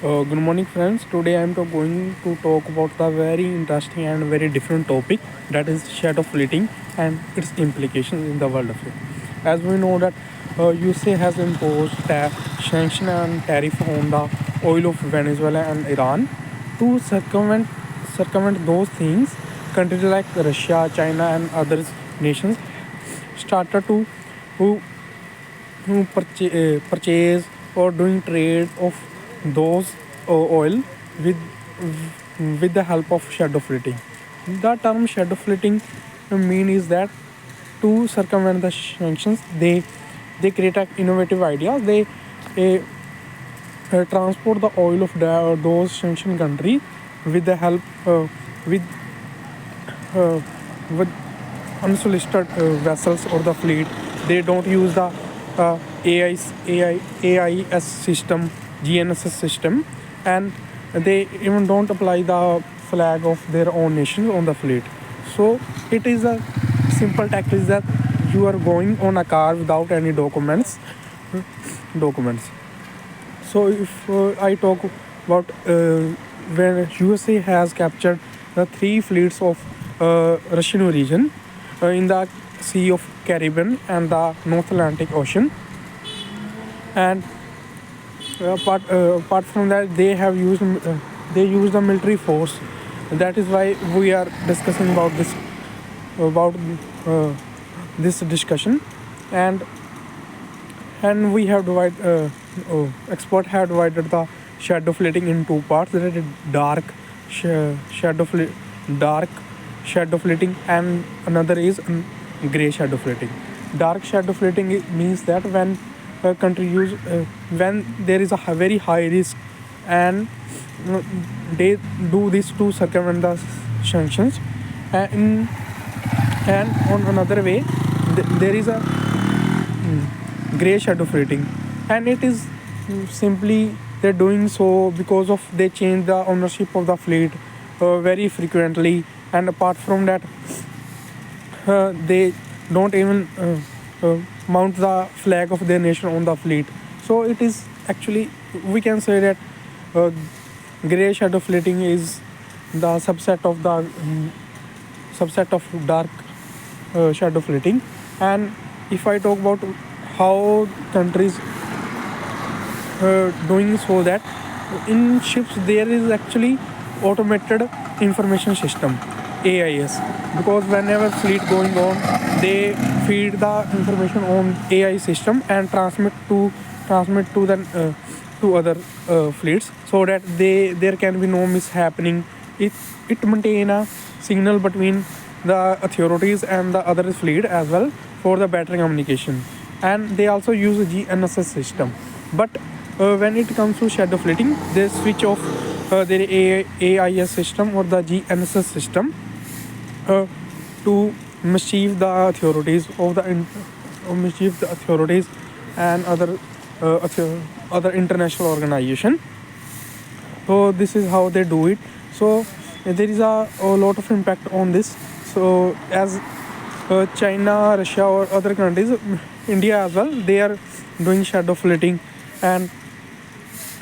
Good morning, friends. Today I am going to talk about the very interesting and very different topic, that is shadow fleeting and its implications in the world of it. As we know that USA has imposed sanction and tariff on the oil of Venezuela and Iran. To circumvent those things, countries like Russia, China, and other nations started to who purchase or doing trade of those oil with with the help of shadow fleeting. The term shadow fleeting mean is that to circumvent the sanctions, they create innovative ideas. They transport the oil of those sanctioned country with the help with uh, with unsolicited vessels or the fleet. They don't use the AIS system, GNSS system, and they even don't apply the flag of their own nation on the fleet. So it is a simple tactic that you are going on a car without any documents. So if I talk about when USA has captured the three fleets of Russian origin in the Sea of Caribbean and the North Atlantic Ocean, and apart from that, they use the military force. That is why we are discussing about uh, this discussion, and we have expert have divided the shadow fleeting in two parts. That is shadow dark shadow fleeting, and another is gray shadow fleeting. Dark shadow fleeting means that when a country use when there is a very high risk, and they do this to circumvent the sanctions. And, and on another way, there is a gray shadow fleeting, and it is simply they're doing so because of they change the ownership of the fleet very frequently, and apart from that, they don't even mount the flag of their nation on the fleet. So it is actually, we can say that uh, gray shadow fleeting is the subset of dark shadow fleeting. And if I talk about how countries doing so, that in ships there is actually automated information system, AIS, because whenever fleet going on, they feed the information on AI system and transmit to the to other fleets, so that there can be no mishappening. It maintain a signal between the authorities and the other fleet as well for the better communication. And they also use a GNSS system. But when it comes to shadow fleeting, they switch off their AIS system or the GNSS system uh, to mischieve the authorities mischieve the authorities and other international organization. So this is how they do it. So there is a lot of impact on this. So as China, Russia, or other countries, India as well, they are doing shadow fleeting, and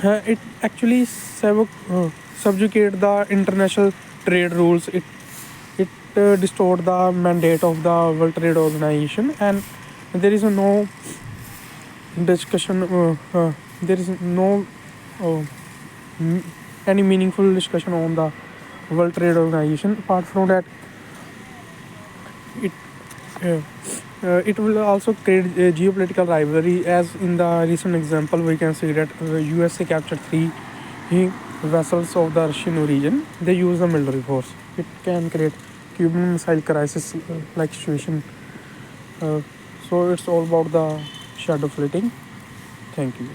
it actually subjugate the international trade rules. It distort the mandate of the World Trade Organization, and there is no discussion. There is no uh, any meaningful discussion on the World Trade Organization. Apart from that, it uh, it will also create a geopolitical rivalry. As in the recent example, we can see that USA captured three vessels of the Russian origin. They use the military force. It can create Cuban Missile Crisis like situation. Uh, so it's all about the shadow fleeting. Thank you.